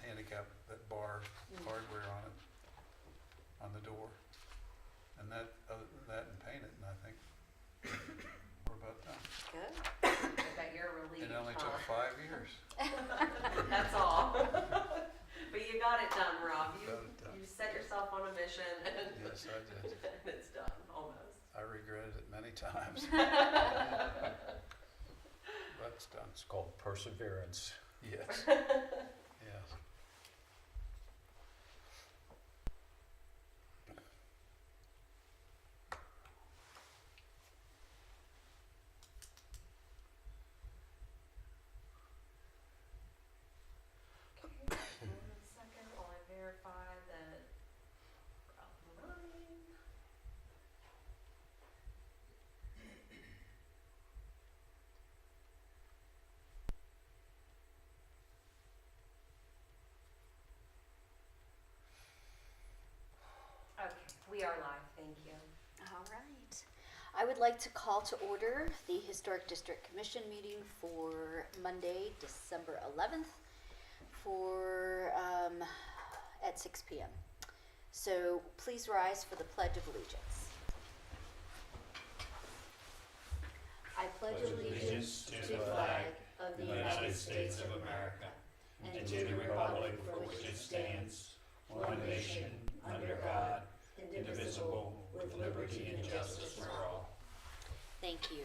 handicap, that bar hardware on it, on the door. And that, other than that, and paint it, and I think we're about done. Good. I bet you're relieved. It only took 5 years. That's all. But you got it done, Rob. Got it done. You set yourself on a mission, and, Yes, I did. and it's done almost. I regretted it many times. But it's done. It's called perseverance. Yes. Yes. Okay, hold on a second while I verify that we're up and running. Okay, we are live, thank you. All right. I would like to call to order the Historic District Commission meeting for Monday, December 11th for at 6 p.m. So please rise for the Pledge of Allegiance. I pledge allegiance to the flag of the United States of America and to the republic for which it stands, one nation, under God, indivisible, with liberty and justice for all. Thank you.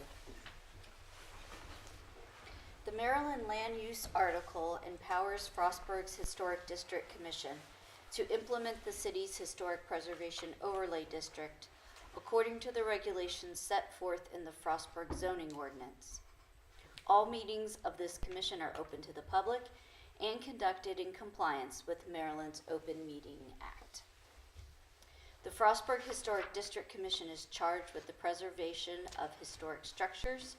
The Maryland Land Use Article empowers Frostburg's Historic District Commission to implement the city's Historic Preservation Overlay District according to the regulations set forth in the Frostburg Zoning Ordinance. All meetings of this commission are open to the public and conducted in compliance with Maryland's Open Meeting Act. The Frostburg Historic District Commission is charged with the preservation of historic structures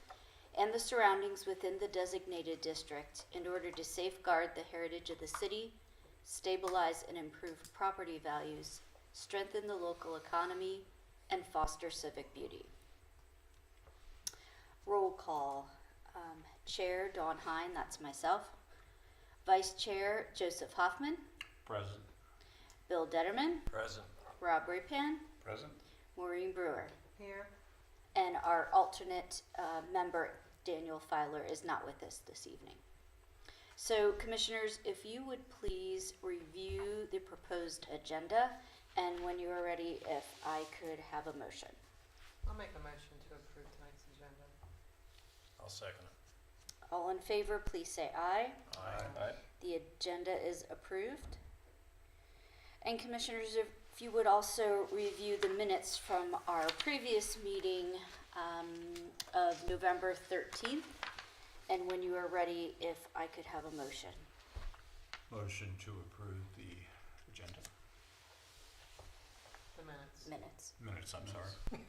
and the surroundings within the designated district in order to safeguard the heritage of the city, stabilize and improve property values, strengthen the local economy, and foster civic beauty. Roll call. Chair Dawn Hine, that's myself. Vice Chair Joseph Hoffman. Present. Bill Determan. Present. Rob Rephan. Present? Maureen Brewer. Here. And our alternate member, Daniel Filer, is not with us this evening. So, Commissioners, if you would please review the proposed agenda, and when you are ready, if I could have a motion. I'll make a motion to approve tonight's agenda. I'll second it. All in favor, please say aye. Aye. The agenda is approved. And Commissioners, if you would also review the minutes from our previous meeting of November 13th, and when you are ready, if I could have a motion. Motion to approve the agenda. The minutes. Minutes. Minutes, I'm sorry.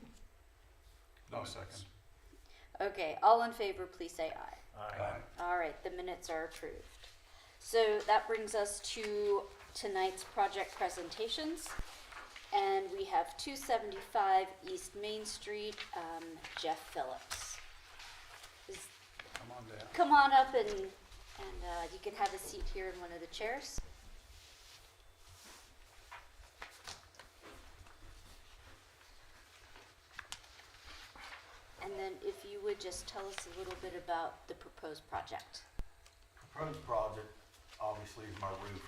No second. Okay, all in favor, please say aye. Aye. All right, the minutes are approved. So that brings us to tonight's project presentations. And we have 275 East Main Street, Jeff Phillips. Come on down. Come on up and you can have a seat here in one of the chairs. And then if you would just tell us a little bit about the proposed project. Proposed project, obviously, is my roof,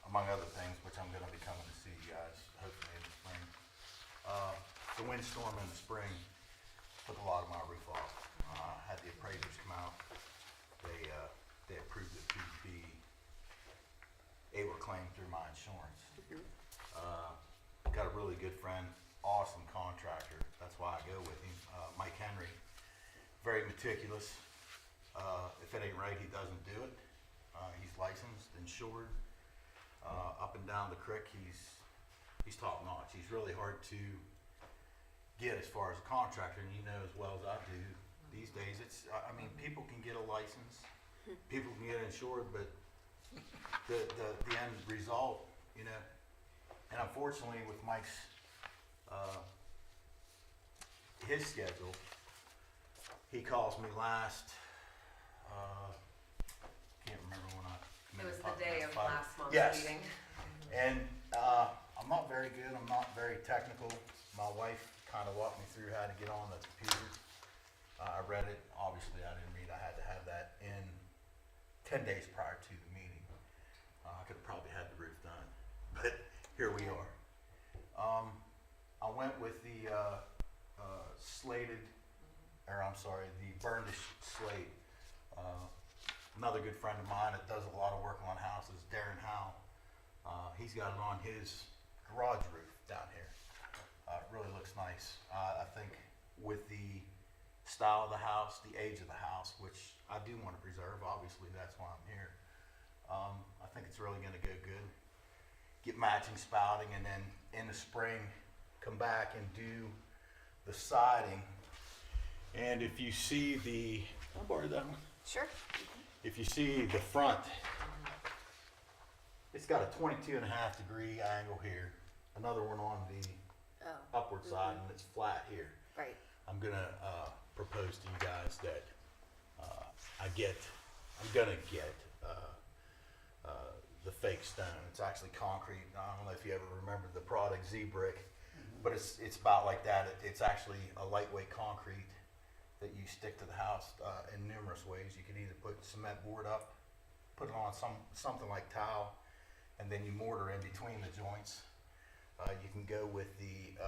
among other things, which I'm gonna be coming to see you guys hopefully in the spring. The windstorm in the spring took a lot of my roof off. Had the appraisers come out. They approved it to be able to claim through my insurance. Got a really good friend, awesome contractor. That's why I go with him. Mike Henry, very meticulous. If it ain't right, he doesn't do it. He's licensed, insured. Up and down the creek, he's top notch. He's really hard to get as far as a contractor, and you know as well as I do, these days I mean, people can get a license, people can get insured, but the end result, you know, and unfortunately with Mike's his schedule, he calls me last can't remember when It was the day of last Yes. meeting. And I'm not very good, I'm not very technical. My wife kind of walked me through how to get on the computer. I read it, obviously I didn't read, I had to have that in 10 days prior to the meeting. I could have probably had the roof done, but here we are. I went with the the burnished slate. Another good friend of mine that does a lot of work on houses, Darren Howe. He's got it on his garage roof down here. It really looks nice. I think with the style of the house, the age of the house, which I do want to preserve, obviously that's why I'm here. I think it's really going to go good. Get matching spouting, and then in the spring, come back and do the siding. And if you see I'll borrow that one. Sure. If you see the front, it's got a 22.5-degree angle here. Another one on the Oh, upward side, and it's flat here. right. I'm gonna propose to you guys that I'm gonna get the fake stone. It's actually concrete. I don't know if you ever remember the product Z-Brick, but it's about like that. It's actually a lightweight concrete that you stick to the house in numerous ways. You can either put cement board up, put it on something like tile, and then you mortar in between the joints. You can go with the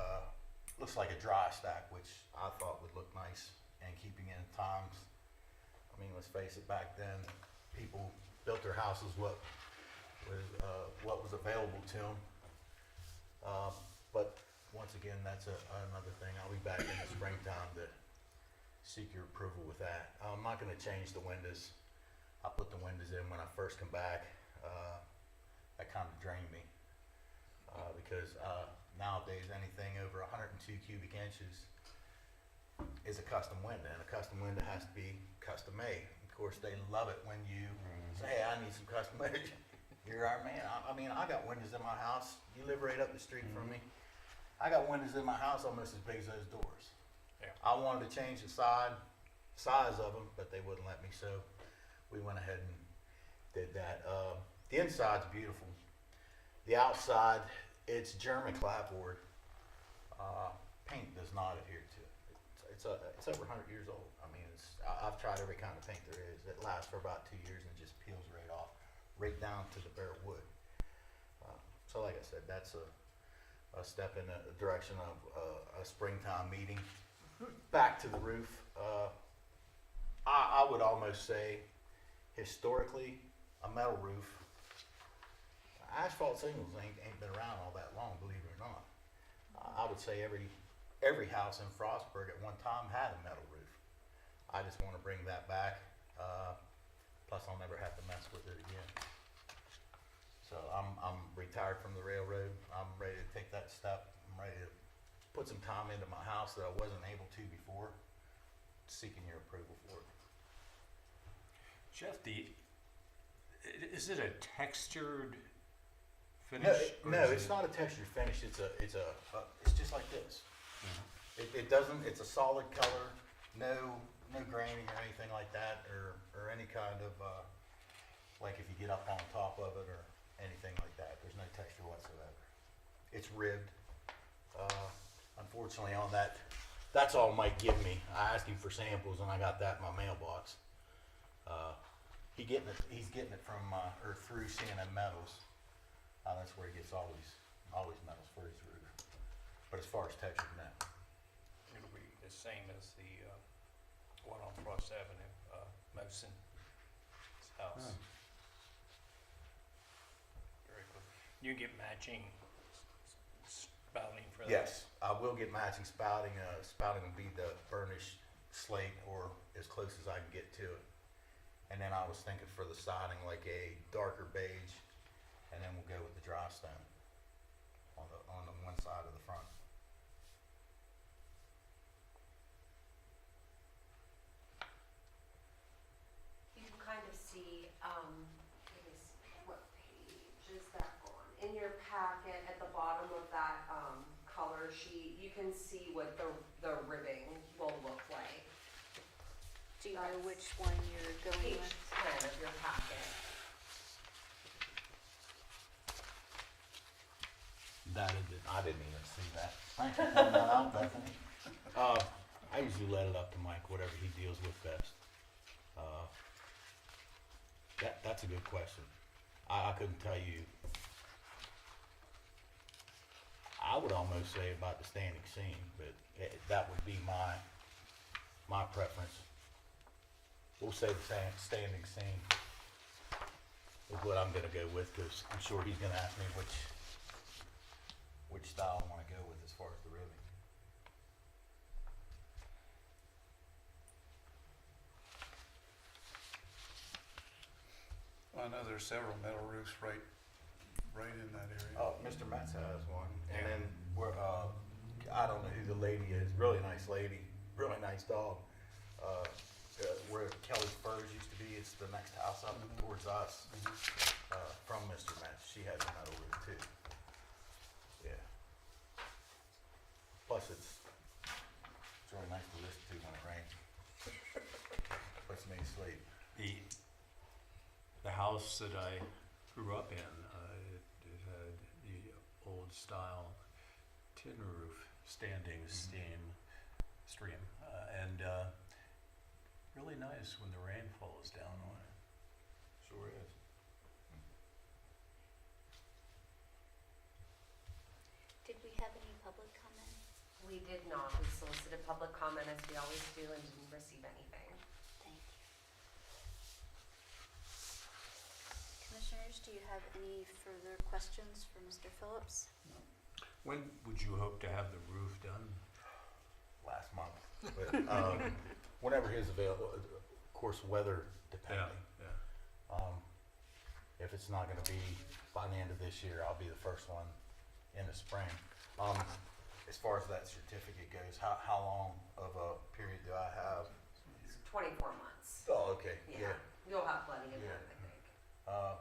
looks like a dry stack, which I thought would look nice, and keeping in times. I mean, let's face it, back then people built their houses what was available to them. But once again, that's another thing. I'll be back in the springtime to seek your approval with that. I'm not going to change the windows. I put the windows in when I first come back. That kind of drained me because nowadays anything over 102 cubic inches is a custom window, and a custom window has to be custom made. Of course, they love it when you say, "Hey, I need some custom made." You're our man. I mean, I got windows in my house. You live right up the street from me. I got windows in my house almost as big as those doors. Yeah. I wanted to change the size of them, but they wouldn't let me, so we went ahead and did that. The inside's beautiful. The outside, it's German clapboard. Paint does not adhere to it. It's over 100 years old. I mean, I've tried every kind of paint there is. It lasts for about 2 years and it just peels right off, right down to the bare wood. So like I said, that's a step in the direction of a springtime meeting. Back to the roof. I would almost say, historically, a metal roof. Asphalt shingles ain't been around all that long, believe it or not. I would say every house in Frostburg at one time had a metal roof. I just want to bring that back. Plus, I'll never have to mess with it again. So I'm retired from the railroad. I'm ready to take that step. I'm ready to put some time into my house that I wasn't able to before. Seeking your approval for it. Jeff, is it a textured finish? No, it's not a textured finish. It's just like this. It doesn't. It's a solid color. No graining or anything like that, or any kind of like if you get up on top of it or anything like that. There's no texture whatsoever. It's ribbed. Unfortunately, on that, that's all Mike give me. I asked him for samples, and I got that in my mailbox. He's getting it from or through C&M Metals. That's where he gets all these metals for his roof. But as far as texture, no. It'll be the same as the one on Frost Avenue, Mosin house. Oh. Very cool. You get matching spouting for that? Yes, I will get matching spouting. Spouting will be the burnished slate or as close as I can get to it. And then I was thinking for the siding like a darker beige, and then we'll go with the dry stone on the one side of the front. You can kind of see, what page is that on? In your packet, at the bottom of that, color sheet, you can see what the ribbing will look like. Do you know which one you're going Page with? 10 of your packet. I didn't even see that. Thanks for pointing that out, Bethany. I usually let it up to Mike, whatever he deals with best. That's a good question. I couldn't tell you. I would almost say about the standing seam, but that would be my preference. We'll say the standing seam is what I'm gonna go with, because I'm sure he's gonna ask me which style I wanna go with as far as the ribbing. I know there's several metal roofs right in that area. Mr. Metz has one, and then I don't know who the lady is, really nice lady, really nice dog. Where Kelly's Furs used to be, it's the next house up towards us, from Mr. Metz. She has a metal roof too. Yeah. Plus it's really nice to listen to when it rains. Puts me to sleep. The house that I grew up in, it had the old style tin roof, standing stream, and really nice when the rain falls down on it. Sure is. Did we have any public comment? We did not. We solicited public comment as we always do and didn't receive anything. Thank you. Commissioners, do you have any further questions for Mr. Phillips? When would you hope to have the roof done? Last month. But, whenever his available, of course, weather depending. Yeah. If it's not gonna be by the end of this year, I'll be the first one in the spring. As far as that certificate goes, how long of a period do I have? It's 24 months. Oh, okay, Yeah. You'll have plenty of time, I think.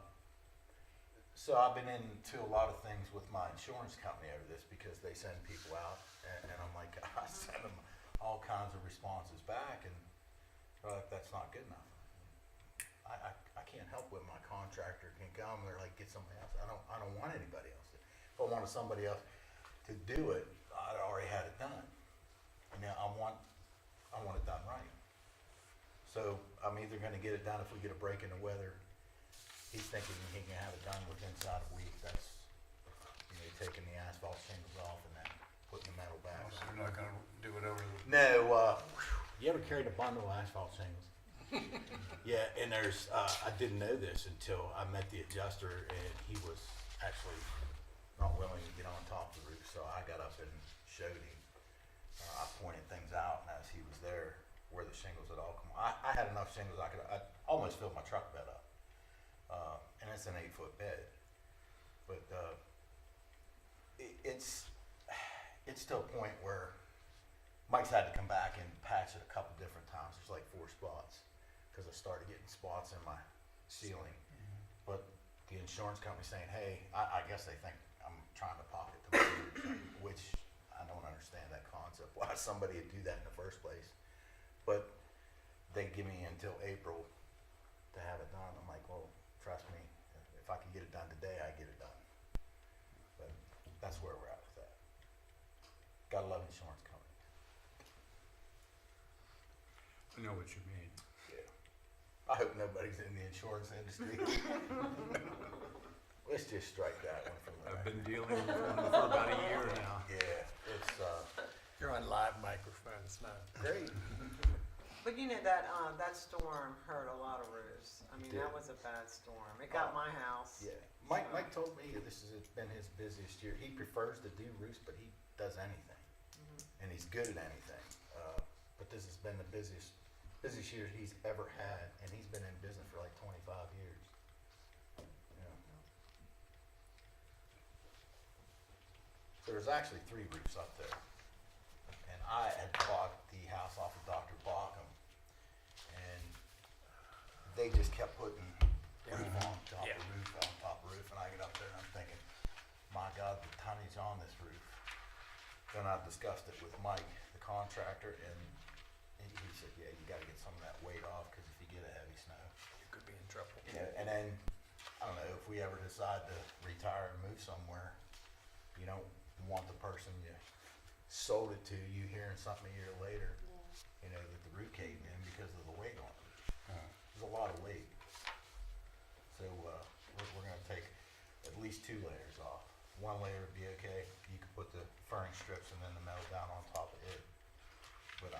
So I've been into a lot of things with my insurance company over this, because they send people out, and I'm like, I send them all kinds of responses back, and they're like, that's not good enough. I can't help with my contractor can come, they're like, get somebody else. I don't want anybody else. If I wanted somebody else to do it, I'd already had it done. And now I want it done right. So I'm either gonna get it done if we get a break in the weather. He's thinking he can have it done within inside a week. That's, taking the asphalt shingles off and then putting the metal back So on. you're not gonna do it over the, No, you ever carried a bundle of asphalt shingles? Yeah, and there's, I didn't know this until I met the adjuster, and he was actually not willing to get on top of the roof, so I got up and showed him. I pointed things out, and as he was there, where the shingles had all come, I had enough shingles, I almost filled my truck bed up. And it's an 8-foot bed, but, it's to a point where Mike's had to come back and patch it a couple different times. There's like 4 spots, because I started getting spots in my ceiling. But the insurance company saying, hey, I guess they think I'm trying to pocket the money, which I don't understand that concept, why somebody would do that in the first place. But they give me until April to have it done. I'm like, well, trust me, if I can get it done today, I get it done. But that's where we're at with that. Gotta love insurance companies. I know what you mean. Yeah. I hope nobody's in the insurance industry. Let's just strike that one from the I've record. been dealing with them for about a year now. Yeah, it's, You're on live microphones now. great. But that storm hurt a lot of roofs. I mean, that was a bad storm. It got my house. Yeah. Mike told me this has been his busiest year. He prefers to do roofs, but he does anything. And he's good at anything. But this has been the busiest year he's ever had, and he's been in business for like 25 years. Yeah. There's actually 3 roofs up there. And I had bought the house off of Dr. Bockham, and they just kept putting roof on top of roof on top of roof, and I get up there and I'm thinking, my God, the tonnage on this roof. Then I discussed it with Mike, the contractor, and he said, yeah, you gotta get some of that weight off, because if you get a heavy snow. You could be in trouble. And then, I don't know, if we ever decide to retire and move somewhere, want the person you sold it to, you hearing something a year later, Yeah. you know, that the roof caved in because of the weight on it. There's a lot of weight. So, we're gonna take at least 2 layers off. 1 layer would be okay, you could put the furring strips and then the metal down on top of it. But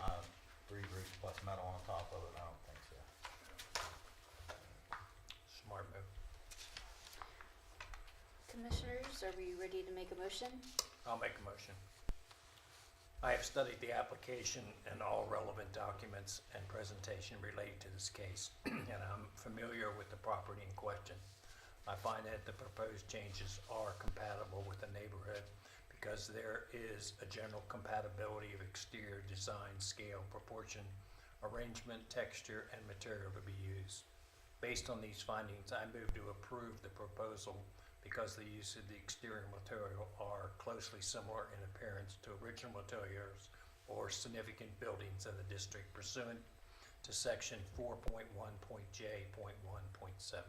3 roofs plus metal on top of it, I don't think so. Smart move. Commissioners, are we ready to make a motion? I'll make a motion. I have studied the application and all relevant documents and presentation related to this case, and I'm familiar with the property in question. I find that the proposed changes are compatible with the neighborhood because there is a general compatibility of exterior design, scale, proportion, arrangement, texture, and material to be used. Based on these findings, I move to approve the proposal because the use of the exterior material are closely similar in appearance to original materials or significant buildings in the district pursuant to section 4.1.J.1.7.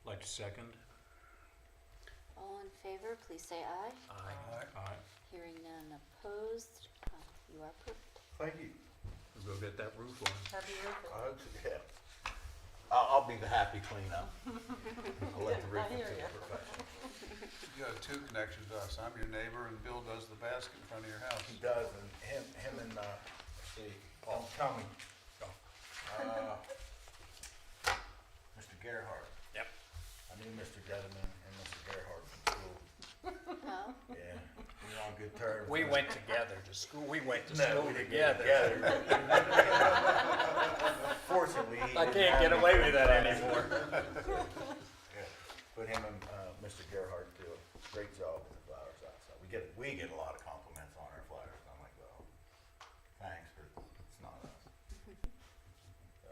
Like to second? All in favor, please say aye. Aye. Aye. Hearing none opposed, you are approved. Thank you. We'll go get that roof on. Happy roofing. I hope so, yeah. I'll be the happy cleanup. I'll let the I roofing hear to the ya. professional. You got 2 connections to us. I'm your neighbor and Bill does the basket in front of your house. He does, and him and, see, don't tell me. Mr. Gerhardt. Yep. I knew Mr. Determan and Mr. Gerhardt from school. Oh, Yeah, we were on good terms. We went together to school. We went to No, school we didn't get together. Fortunately, he I didn't can't have get any away with that flowers. anymore. Yeah, but him and, Mr. Gerhardt do a great job with the flowers outside. We get a lot of compliments on our flowers, and I'm like, well, thanks, but it's not us. So,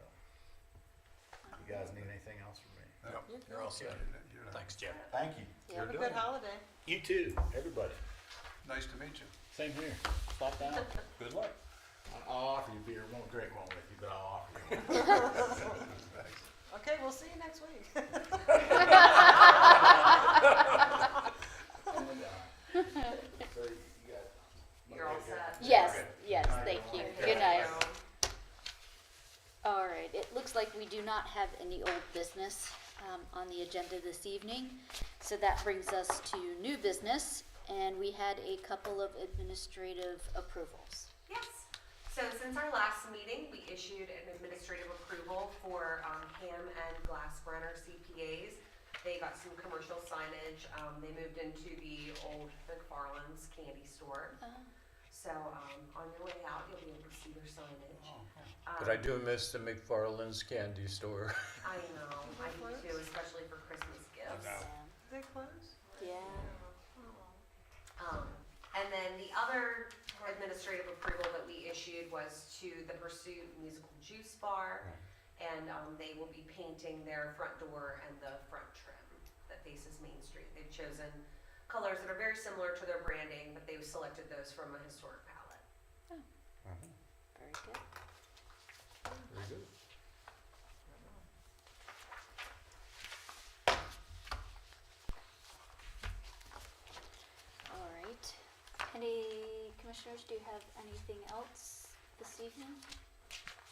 you guys need anything else from me? Nope, you're all set. You're not- Thanks, Jeff. Thank you. yeah. Have a good holiday. You too, everybody. Nice to meet you. Same here. Stop down. Good luck. I'll offer you beer. Won't drink one with you, but I'll offer you. Thanks. Okay, we'll see you next week. So you guys. You're all set. Yes, yes, thank you. Okay. Good night. All right, it looks like we do not have any old business on the agenda this evening. So that brings us to new business, and we had a couple of administrative approvals. Yes. So since our last meeting, we issued an administrative approval for Hamm Glasbrenner CPAs. They got some commercial signage. They moved into the old McFarland's candy store. So on your way out, you'll be able to see their signage. But I do miss the McFarland's candy store. I know, I do too, especially for Christmas gifts. They close? Yeah. And then the other administrative approval that we issued was to the Pursuit Musical Juice Bar. And they will be painting their front door and the front trim that faces Main Street. They've chosen colors that are very similar to their branding, but they've selected those from a historic palette. Very good. Very good. All right. Any commissioners, do you have anything else this evening?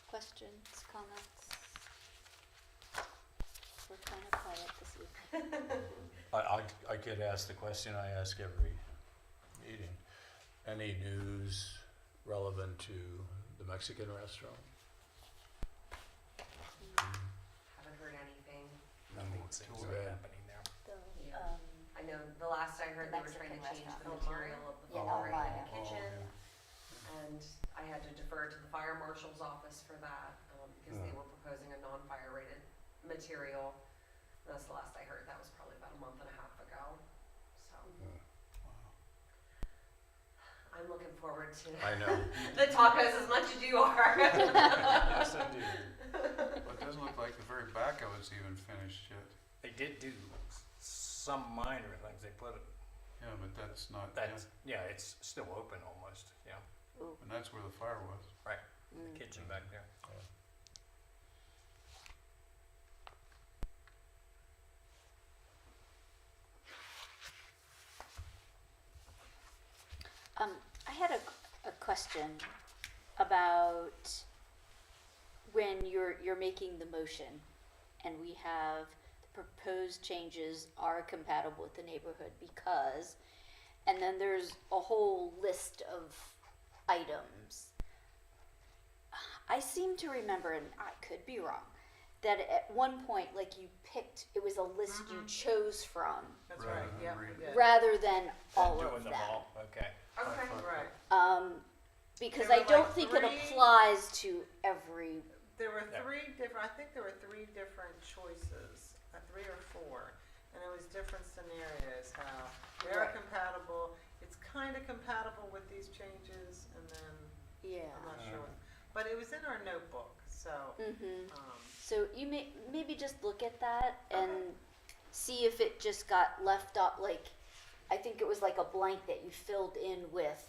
Questions, comments? We're kind of quiet this evening. I could ask the question I ask every meeting. Any news relevant to the Mexican restaurant? Haven't heard anything. Nothing seems to be Right. happening there. The, I know the last I heard, they were trying to change the material of the flooring in the kitchen. And I had to defer to the fire marshal's office for that, because they were proposing a non-fire rated material. That's the last I heard. That was probably about a month and a half ago. So I'm looking forward to I know. the tacos as much as you are. Yes, I do. Well, it doesn't look like the very back of it's even finished yet. They did do some minor things. They put it, Yeah, but that's not, that's, yeah, it's still open almost, yeah. and that's where the fire was. Right, the kitchen back there. had a question about when you're making the motion and we have the proposed changes are compatible with the neighborhood because, and then there's a whole list of items. I seem to remember, and I could be wrong, that at one point, like you picked, it was a list you chose from That's Rather right, than yeah, read we it. did. rather than all Doing of them them. all, okay. Okay. Right. Because There I were don't like think it three- applies to every, There were Yeah. I think there were three different choices, 3 or 4, and it was different scenarios, how they're Right. compatible, it's kind of compatible with these changes, and then, yeah. I'm not sure. But it was in our notebook, so, Mm-hmm. um, So you may maybe just look at that and see if it just got left up, like, I think it was like a blank that you filled in with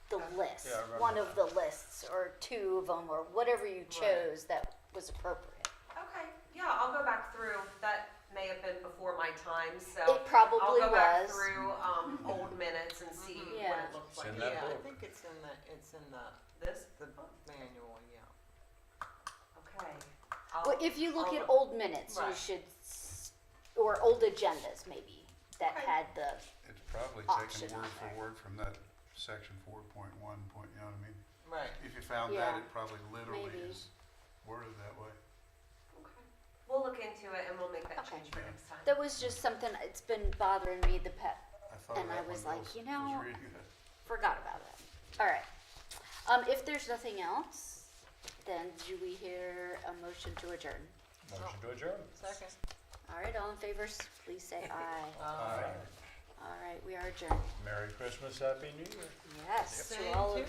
the list, Yeah, I remember one of the lists, or 2 of them, or whatever you chose that was appropriate. Okay, yeah, I'll go back through, that may have been before my time, so. It probably I'll go back was. through, old minutes and see what Yeah. it looks It's in like. that yeah, I book. think it's in This, the manual, yeah. okay. Well, if you look I'll- at old minutes, you Right. should, or old agendas maybe, that Okay. had the, It's probably Option taken word on for there. word from that section 4.1 point, you know what I mean? Right. If you found Yeah, that, it probably literally maybe. is worded that way. Okay. We'll look into it and we'll make that Okay. change for Yeah. next time. that was just something, it's been bothering me, the pet, I thought of And I that was when like, Bill you know, was reading it. forgot about it. All right. If there's nothing else, then do we hear a motion to adjourn? Motion to adjourn. Second. All right, all in favor, please say aye. Aye. All right, we are adjourned. Merry Christmas, Happy New Year. Yes, to Same all to of you. you.